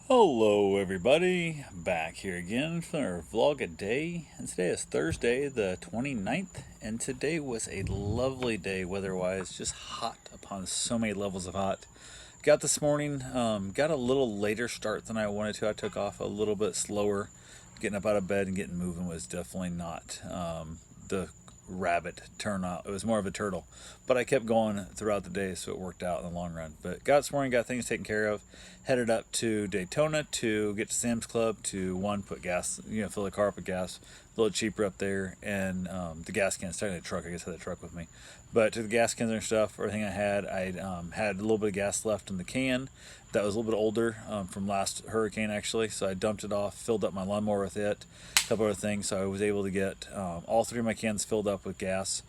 Hello, everybody. Back here again for our vlog a day. And today is Thursday, the 29th. And today was a lovely day weather wise, just hot upon so many levels of hot. Got this morning, got a little later start than I wanted to. I took off a little bit slower. Getting up out of bed and getting moving was definitely not the rabbit turn out. It was more of a turtle. But I kept going throughout the day, so it worked out in the long run. But got this morning, got things taken care of. Headed up to Daytona to get to Sam's Club to put gas, fill the car up with gas. A little cheaper up there, and the gas cans. Starting the truck, I guess I had the truck with me. But to the gas cans and stuff, everything I had had a little bit of gas left in the can that was a little bit older from last hurricane actually. So I dumped it off, filled up my lawnmower with it, a couple other things. So I was able to get all three of my cans filled up with gas.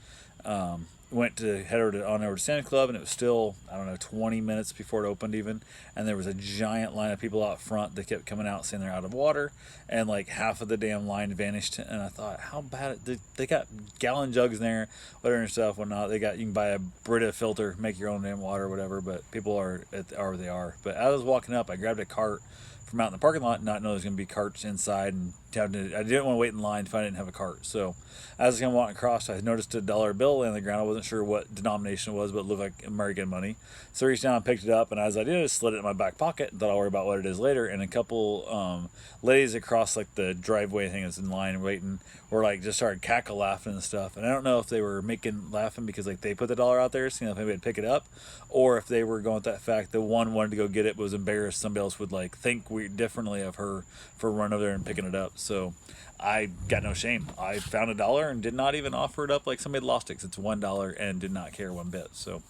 Went to on over to Santa Club, and it was still, I don't know, 20 minutes before it opened even, and there was a giant line of people out front that kept coming out saying they're out of water, and like half of the damn line vanished. And I thought, how bad they got gallon jugs in there, whatever and stuff, whatnot. They got, you can buy a Brita filter, make your own damn water or whatever, but people are where they are. But as I was walking up, I grabbed a cart from out in the parking lot, not knowing there's going to be carts inside, and I didn't want to wait in line if I didn't have a cart. So as I was going to walk across, I noticed a dollar bill laying on the ground. I wasn't sure what denomination it was, but it looked like American money. So I reached down and picked it up, and as I did, I slid it in my back pocket. Thought I'll worry about what it is later. And a couple ladies across like the driveway thing that's in line waiting were like just started cackle laughing and stuff. And I don't know if they were laughing because like they put the dollar out there, so if maybe I'd pick it up, or if they were going with that fact that one wanted to go get it but was embarrassed somebody else would like think differently of her for running over there and picking it up. So I got no shame. I found a dollar and did not even offer it up like somebody lost it, 'cause it's $1 and did not care one bit. So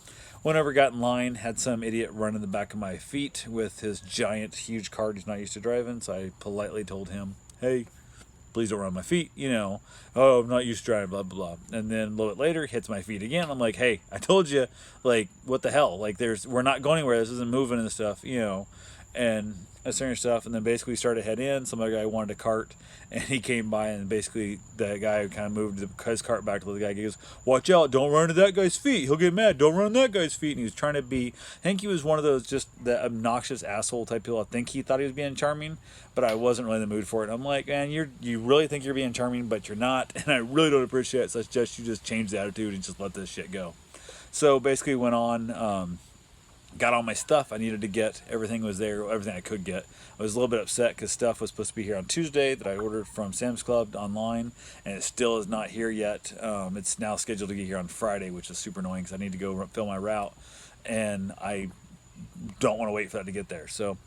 went over, got in line, had some idiot run in the back of my feet with his giant, huge cart he's not used to driving. So I politely told him, "Hey, please don't run my feet, oh, I'm not used to driving, blah, blah, blah." And then a little bit later, hits my feet again. I'm like, "Hey, I told you, like, what the hell? Like, we're not going anywhere. This isn't moving and stuff. And that sort of stuff." And then basically started to head in. Some other guy wanted a cart, and he came by, and basically the guy kind of moved his cart back to the guy. He goes, "Watch out! Don't run into that guy's feet. He'll get mad. Don't run into that guy's feet." And he was trying to be. I think he was one of those just the obnoxious asshole type people. I think he thought he was being charming, but I wasn't really in the mood for it. I'm like, "Man, you really think you're being charming, but you're not, and I really don't appreciate it. So I suggest you just change the attitude and just let this shit go." So basically, went on. Got all my stuff I needed to get. Everything was there, everything I could get. I was a little bit upset because stuff was supposed to be here on Tuesday that I ordered from Sam's Club online, and it still is not here yet. It's now scheduled to get here on Friday, which is super annoying because I need to go fill my route, and I don't want to wait for that to get there. So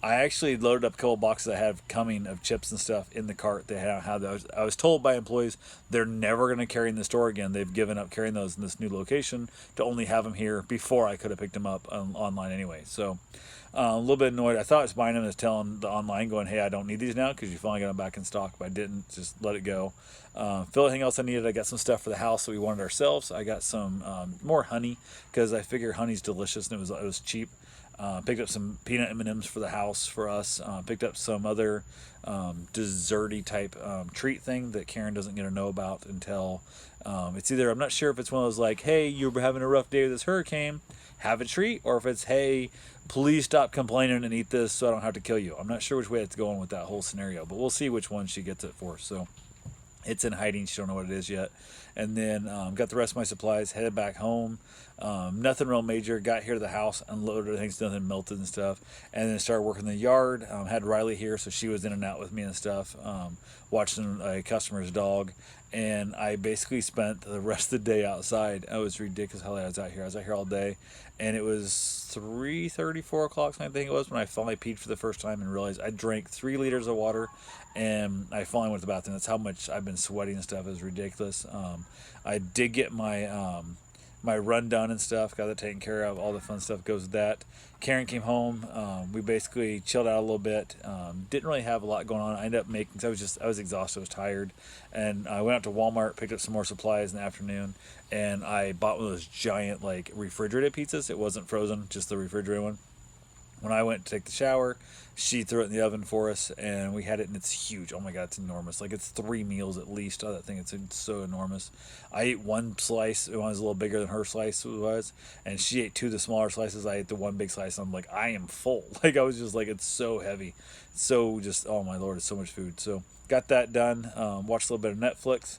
I actually loaded up a couple boxes I have coming of chips and stuff in the cart. They had those. I was told by employees they're never going to carry in the store again. They've given up carrying those in this new location to only have them here before I could have picked them up online anyway. So a little bit annoyed. I thought I was buying them as telling the online going, "Hey, I don't need these now because you finally got them back in stock," but I didn't. Just let it go. Fill anything else I needed. I got some stuff for the house that we wanted ourselves. I got some more honey because I figure honey's delicious and it was cheap. Picked up some peanut M&Ms for the house for us. Picked up some other desserty type treat thing that Karen doesn't get to know about until it's either, I'm not sure if it's one of those like, "Hey, you're having a rough day with this hurricane, have a treat," or if it's, "Hey, please stop complaining and eat this so I don't have to kill you." I'm not sure which way it's going with that whole scenario, but we'll see which one she gets it for. So it's in hiding. She don't know what it is yet. And then got the rest of my supplies, headed back home. Nothing real major. Got here to the house, unloaded things, nothing melted and stuff. And then started working in the yard. Had Riley here, so she was in and out with me and stuff. Watching a customer's dog. And I basically spent the rest of the day outside. It was ridiculous how late I was out here. I was out here all day. And it was 3:30, 4 o'clock, I think it was, when I finally peed for the first time and realized I drank 3 liters of water, and I finally went to the bathroom. That's how much I've been sweating and stuff. It was ridiculous. I did get my run done and stuff. Got that taken care of. All the fun stuff goes with that. Karen came home. We basically chilled out a little bit. Didn't really have a lot going on. I ended up making, cause I was exhausted. I was tired, and I went out to Walmart, picked up some more supplies in the afternoon, and I bought one of those giant like refrigerated pizzas. It wasn't frozen, just the refrigerated one. When I went to take the shower, she threw it in the oven for us, and we had it, and it's huge. Oh my god, it's enormous! Like, it's 3 meals at least. Oh, that thing, it's so enormous. I ate one slice. It was a little bigger than her slice was, and she ate two of the smaller slices. I ate the one big slice. And I'm like, I am full. Like, I was just like, it's so heavy, so just, oh my lord, it's so much food. So got that done. Watched a little bit of Netflix.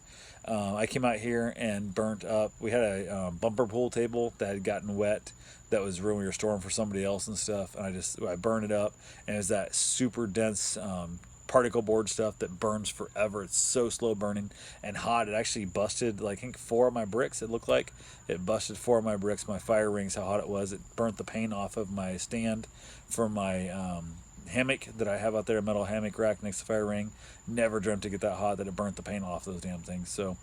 I came out here and burnt up. We had a bumper pool table that had gotten wet. That was room we were storing for somebody else and stuff. And I burned it up, and it's that super dense particle board stuff that burns forever. It's so slow burning and hot. It actually busted, like, I think 4 of my bricks. It looked like it busted 4 of my bricks. My fire rings, how hot it was. It burnt the paint off of my stand for my hammock that I have out there, a metal hammock rack next to the fire ring. Never dreamt to get that hot that it burnt the paint off those damn things. So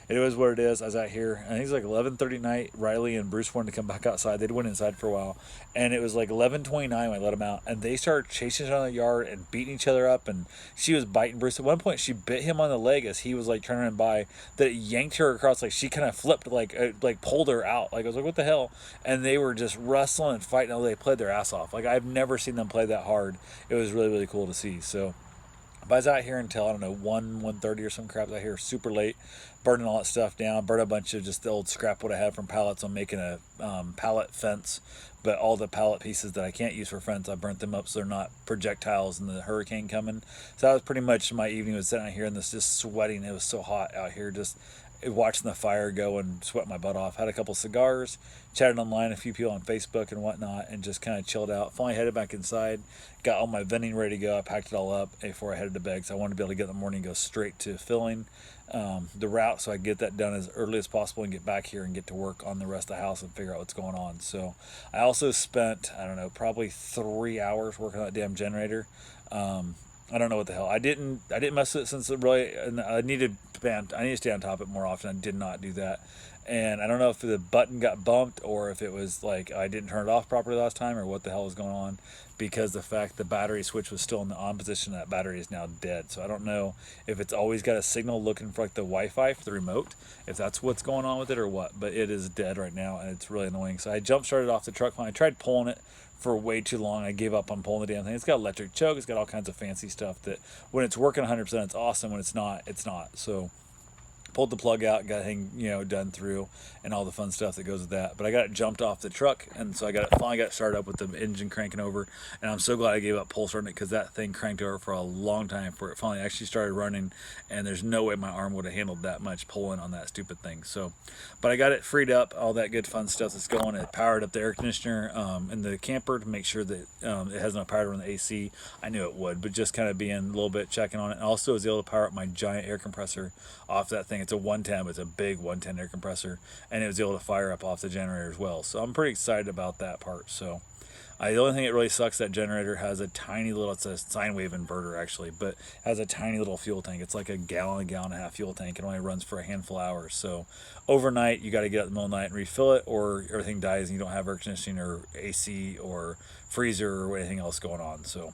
it is what it is. I was out here, I think it was like 11:30 night. Riley and Bruce wanted to come back outside. They'd went inside for a while, and it was like 11:29 when I let them out, and they started chasing each other in the yard and beating each other up. And she was biting Bruce. At one point, she bit him on the leg as he was like turning by. That it yanked her across. Like, she kind of flipped, like pulled her out. Like, I was like, what the hell? And they were just wrestling and fighting. They played their ass off. Like, I've never seen them play that hard. It was really, really cool to see. So but I was out here until, I don't know, 1:30 or some crap. Out here super late, burning all that stuff down. Burned a bunch of just the old scrap what I had from pallets. I'm making a pallet fence, but all the pallet pieces that I can't use for fence, I burnt them up so they're not projectiles in the hurricane coming. So that was pretty much my evening. Was sitting out here and this just sweating. It was so hot out here, just watching the fire go and sweat my butt off. Had a couple cigars, chatted online, a few people on Facebook and whatnot, and just kind of chilled out. Finally headed back inside, got all my vending ready to go. I packed it all up before I headed to bed because I wanted to be able to get in the morning and go straight to filling the route so I could get that done as early as possible and get back here and get to work on the rest of the house and figure out what's going on. So I also spent, I don't know, probably 3 hours working on that damn generator. I don't know what the hell. I didn't mess with it since it really. I needed to stay on top of it more often. I did not do that, and I don't know if the button got bumped or if it was like I didn't turn it off properly last time or what the hell was going on. Because the fact the battery switch was still in the on position, that battery is now dead. So I don't know if it's always got a signal looking for like the Wi-Fi for the remote, if that's what's going on with it or what. But it is dead right now, and it's really annoying. So I jump started off the truck. I tried pulling it for way too long. I gave up on pulling the damn thing. It's got electric choke. It's got all kinds of fancy stuff that when it's working 100%, it's awesome. When it's not, it's not. So pulled the plug out, got the thing, done through, and all the fun stuff that goes with that. But I got it jumped off the truck, and so I finally got it started up with the engine cranking over. And I'm so glad I gave up pull starting it because that thing cranked over for a long time before it finally actually started running. And there's no way my arm would have handled that much pulling on that stupid thing. So, but I got it freed up, all that good fun stuff that's going. It powered up the air conditioner in the camper to make sure that it has enough power to run the AC. I knew it would, but just kind of being a little bit checking on it. And also was able to power up my giant air compressor off that thing. It's a 110, but it's a big 110 air compressor, and it was able to fire up off the generator as well. So I'm pretty excited about that part. So the only thing that really sucks, that generator has a tiny little, it's a sine wave inverter actually, but has a tiny little fuel tank. It's like a gallon and a half fuel tank. It only runs for a handful of hours. So overnight, you got to get up in the middle of the night and refill it, or everything dies and you don't have air conditioning or AC or freezer or anything else going on. So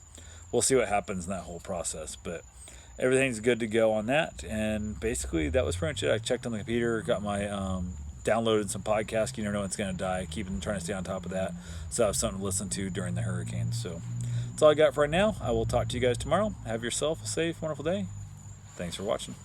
we'll see what happens in that whole process. But everything's good to go on that, and basically that was pretty much it. I checked on the computer, got my downloaded some podcasts. You never know when it's going to die. Trying to stay on top of that, so I have something to listen to during the hurricane. So that's all I got for right now. I will talk to you guys tomorrow. Have yourself a safe, wonderful day. Thanks for watching.